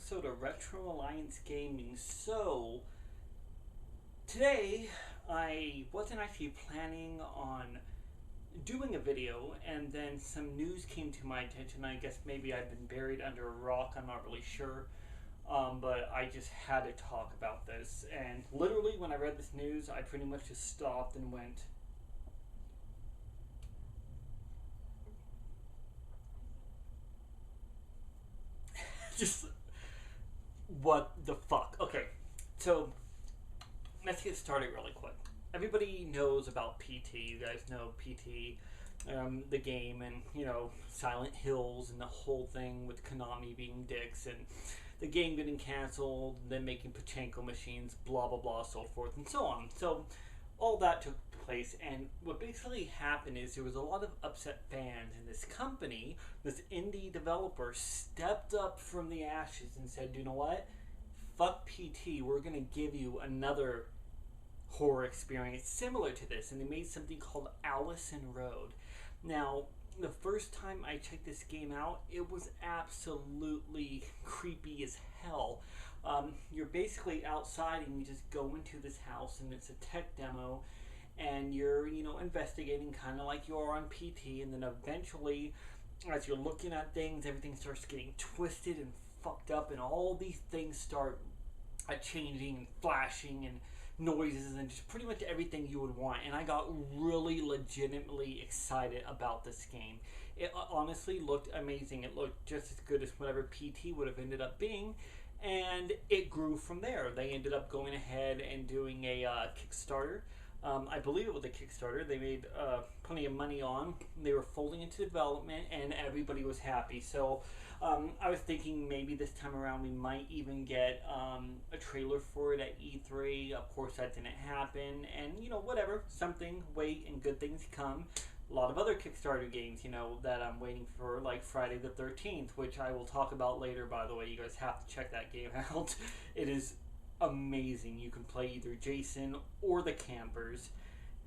episode of Retro Alliance Gaming. So, today I wasn't actually planning on doing a video, and then some news came to my attention. I guess maybe I've been buried under a rock, I'm not really sure. But I just had to talk about this. And literally, when I read this news, I pretty much just stopped and went, just, what the fuck? Okay, so let's get started really quick. Everybody knows about PT. You guys know PT, the game, and Silent Hills, and the whole thing with Konami being dicks, and the game getting canceled, then making pachinko machines, blah blah blah, so forth and so on. So all that took place, and what basically happened is there was a lot of upset fans, and this company, this indie developer, stepped up from the ashes and said, you know what, fuck PT, we're gonna give you another horror experience similar to this. And they made something called Alison Road. Now, the first time I checked this game out, it was absolutely creepy as hell. You're basically outside and you just go into this house, and it's a tech demo, and you're investigating kind of like you are on PT. And then eventually, as you're looking at things, everything starts getting twisted and fucked up, and all these things start changing and flashing and noises and just pretty much everything you would want. And I got really legitimately excited about this game. It honestly looked amazing. It looked just as good as whatever PT would have ended up being, and it grew from there. They ended up going ahead and doing a Kickstarter. I believe it was a Kickstarter. They made plenty of money on. They were folding into development, and everybody was happy. So I was thinking maybe this time around we might even get a trailer for it at E3. Of course, that didn't happen. And, whatever. Something, wait, and good things come. A lot of other Kickstarter games, that I'm waiting for, like Friday the 13th, which I will talk about later, by the way. You guys have to check that game out. It is amazing. You can play either Jason or the campers,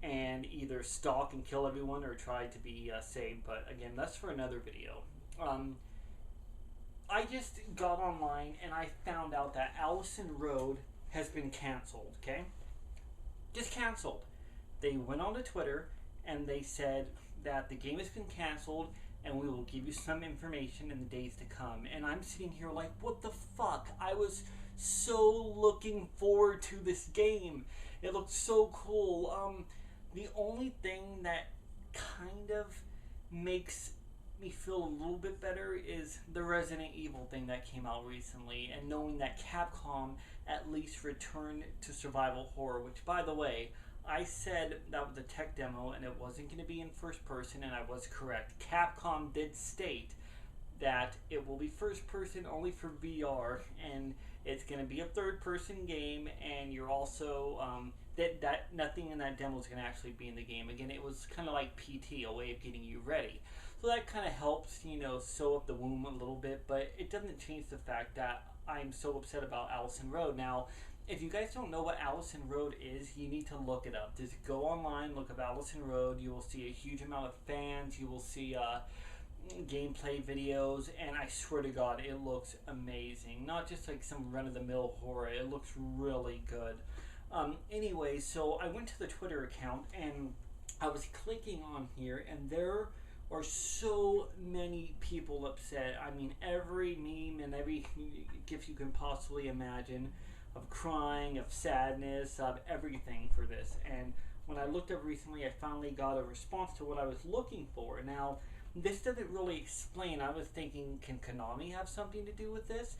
and either stalk and kill everyone or try to be saved. But again, that's for another video. I just got online and I found out that Alison Road has been canceled. Okay, just canceled. They went on to Twitter and they said that the game has been canceled, and we will give you some information in the days to come. And I'm sitting here like, what the fuck? I was so looking forward to this game. It looked so cool. The only thing that kind of makes me feel a little bit better is the Resident Evil thing that came out recently, and knowing that Capcom at least returned to survival horror, which, by the way, I said that was a tech demo and it wasn't going to be in first person, and I was correct. Capcom did state that it will be first person only for VR, and it's going to be a third person game, and you're also that nothing in that demo is going to actually be in the game. Again, it was kind of like PT, a way of getting you ready. So that kind of helps, sew up the wound a little bit, but it doesn't change the fact that I'm so upset about Alison Road. Now, if you guys don't know what Alison Road is, you need to look it up. Just go online, look up Alison Road. You will see a huge amount of fans. You will see gameplay videos, and I swear to God, it looks amazing. Not just like some run-of-the-mill horror. It looks really good. Anyway, so I went to the Twitter account, and I was clicking on here, and there are so many people upset. I mean, every meme and every gif you can possibly imagine of crying, of sadness, of everything for this. And when I looked up recently, I finally got a response to what I was looking for. Now, this doesn't really explain. I was thinking, can Konami have something to do with this?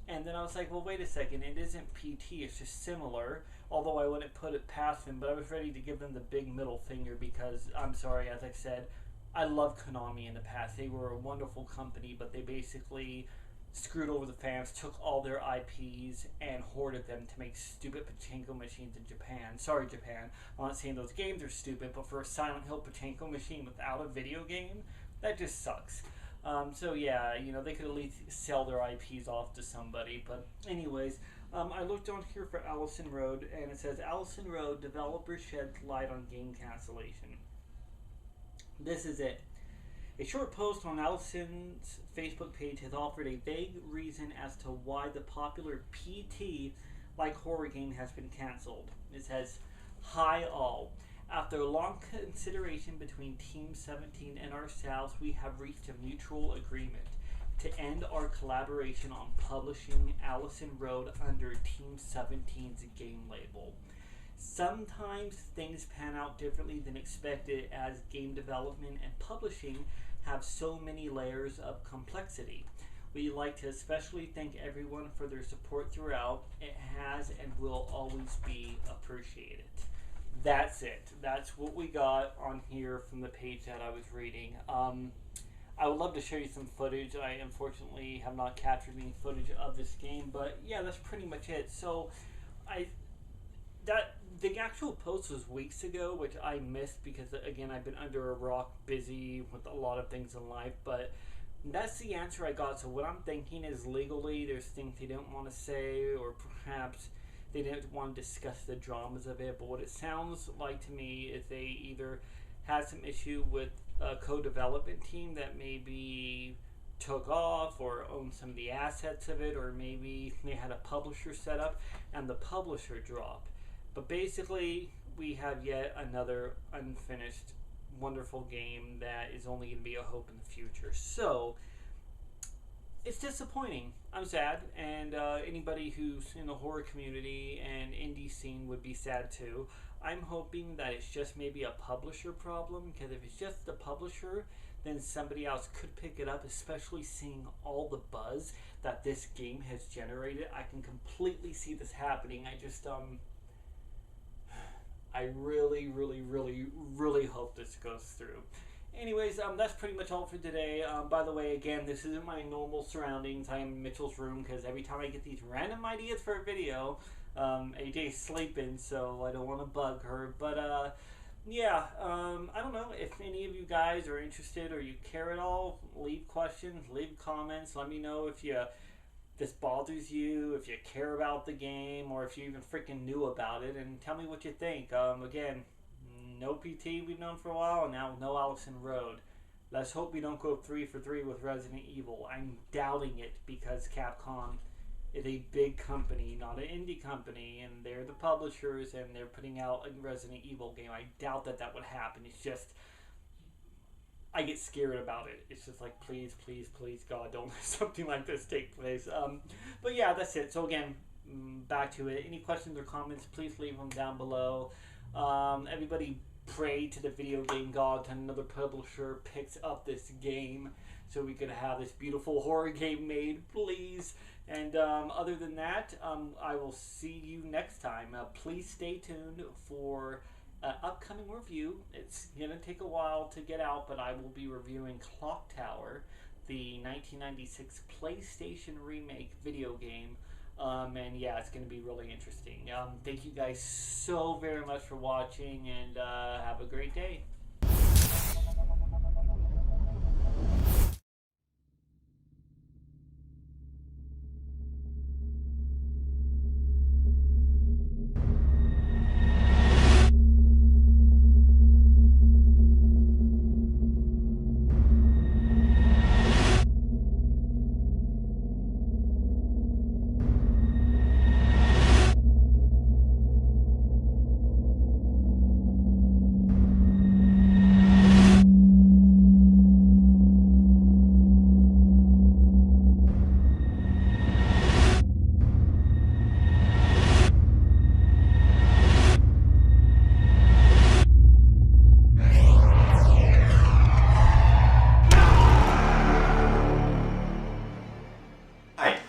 And then I was like, well, wait a second. It isn't PT. It's just similar. Although I wouldn't put it past them. But I was ready to give them the big middle finger because, I'm sorry, as I said, I loved Konami in the past. They were a wonderful company, but they basically screwed over the fans, took all their IPs, and hoarded them to make stupid pachinko machines in Japan. Sorry, Japan. I'm not saying those games are stupid, but for a Silent Hill pachinko machine without a video game, that just sucks. So yeah, they could at least sell their IPs off to somebody. But anyways, I looked on here for Alison Road, and it says, Alison Road, developer sheds light on game cancellation. This is it. A short post on Alison's Facebook page has offered a vague reason as to why the popular PT like horror game has been cancelled. It says, "Hi all. After a long consideration between Team 17 and ourselves, we have reached a mutual agreement to end our collaboration on publishing Alison Road under Team 17's game label. Sometimes things pan out differently than expected, as game development and publishing have so many layers of complexity. We'd like to especially thank everyone for their support throughout. It has and will always be appreciated." That's it. That's what we got on here from the page that I was reading. I would love to show you some footage. I unfortunately have not captured any footage of this game, but yeah, that's pretty much it. So the actual post was weeks ago, which I missed because, again, I've been under a rock, busy with a lot of things in life, but that's the answer I got. So what I'm thinking is, legally there's things they don't want to say, or perhaps they didn't want to discuss the dramas of it. But what it sounds like to me is they either had some issue with a co-development team that maybe took off or owned some of the assets of it, or maybe they had a publisher set up and the publisher dropped. But basically, we have yet another unfinished, wonderful game that is only going to be a hope in the future. So it's disappointing. I'm sad, and anybody who's in the horror community and indie scene would be sad too. I'm hoping that it's just maybe a publisher problem, because if it's just the publisher, then somebody else could pick it up, especially seeing all the buzz that this game has generated. I can completely see this happening. I really, really, really, really hope this goes through. Anyways, that's pretty much all for today. By the way, again, this isn't my normal surroundings. I am in Mitchell's room because every time I get these random ideas for a video, AJ's sleeping, so I don't want to bug her. But yeah, I don't know if any of you guys are interested or you care at all. Leave questions, leave comments. Let me know if this bothers you, if you care about the game, or if you even freaking knew about it, and tell me what you think. Again, no PT we've known for a while, and now no Alison Road. Let's hope we don't go 3 for 3 with Resident Evil. I'm doubting it, because Capcom is a big company, not an indie company, and they're the publishers, and they're putting out a Resident Evil game. I doubt that would happen. It's just, I get scared about it. It's just like, please, please, please, God, don't let something like this take place. But yeah, that's it. So again, back to it. Any questions or comments, please leave them down below. Everybody pray to the video game god that another publisher picks up this game so we could have this beautiful horror game made, please. And other than that, I will see you next time. Please stay tuned for upcoming review. It's gonna take a while to get out, but I will be reviewing Clock Tower, the 1996 PlayStation remake video game. And yeah, it's gonna be really interesting. Thank you guys so very much for watching, and have a great day.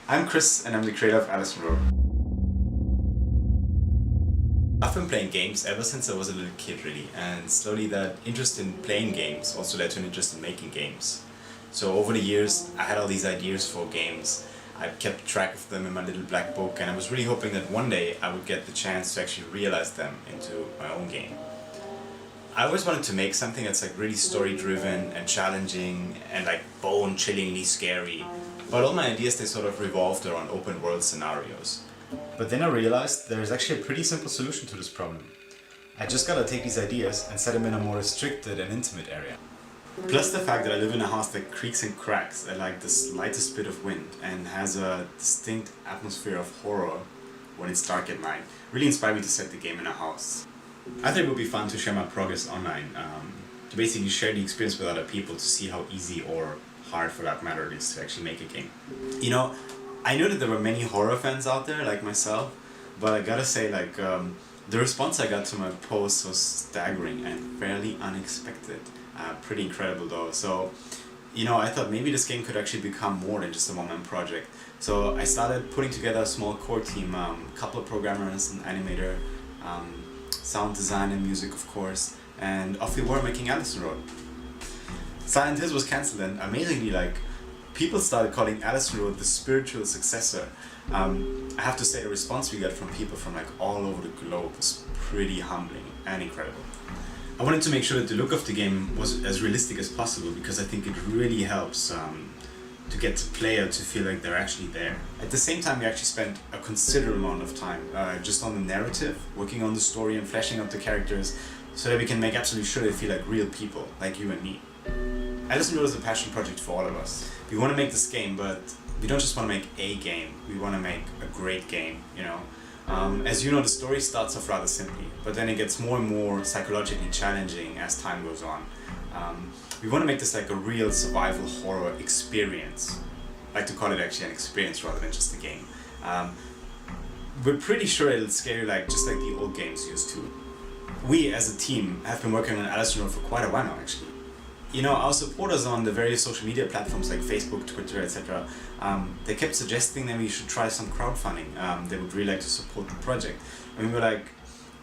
I'm Chris, and I'm the creator of Alison Road. I've been playing games ever since I was a little kid, really, and slowly that interest in playing games also led to an interest in making games. So over the years, I had all these ideas for games. I kept track of them in my little black book, and I was really hoping that one day I would get the chance to actually realize them into my own game. I always wanted to make something that's like really story-driven and challenging and like bone-chillingly scary. But all my ideas, they sort of revolved around open-world scenarios. But then I realized there's actually a pretty simple solution to this problem. I just gotta take these ideas and set them in a more restricted and intimate area. Plus the fact that I live in a house that creaks and cracks at like the slightest bit of wind and has a distinct atmosphere of horror when it's dark at night really inspired me to set the game in a house. I thought it would be fun to share my progress online, to basically share the experience with other people to see how easy or hard for that matter it is to actually make a game. You know, I know that there were many horror fans out there like myself, but I gotta say like the response I got to my post was staggering and fairly unexpected. Pretty incredible though. So, you know, I thought maybe this game could actually become more than just a one-man project. So I started putting together a small core team, a couple of programmers, an animator, sound design and music of course, and off we were making Alison Road. Silent Hills was cancelled and amazingly like people started calling Alison Road the spiritual successor. I have to say the response we got from people from like all over the globe was pretty humbling and incredible. I wanted to make sure that the look of the game was as realistic as possible because I think it really helps to get the player to feel like they're actually there. At the same time, we actually spent a considerable amount of time just on the narrative, working on the story and fleshing out the characters so that we can make absolutely sure they feel like real people, like you and me. Alison Road is a passion project for all of us. We want to make this game, but we don't just want to make a game, we want to make a great game, you know. As you know, the story starts off rather simply, but then it gets more and more psychologically challenging as time goes on. We want to make this like a real survival horror experience. I like to call it actually an experience rather than just a game. We're pretty sure it'll scare you like just like the old games used to. We as a team have been working on Alison Road for quite a while now actually. You know, our supporters on the various social media platforms like Facebook, Twitter, etc. They kept suggesting that we should try some crowdfunding. They would really like to support the project. And we were like,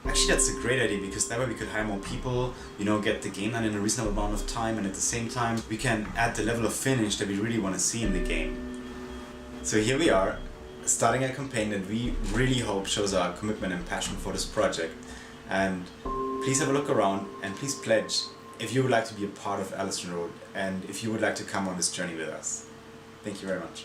actually that's a great idea because that way we could hire more people, you know, get the game done in a reasonable amount of time, and at the same time we can add the level of finish that we really want to see in the game. So here we are, starting a campaign that we really hope shows our commitment and passion for this project. And please have a look around and please pledge if you would like to be a part of Alison Road and if you would like to come on this journey with us. Thank you very much.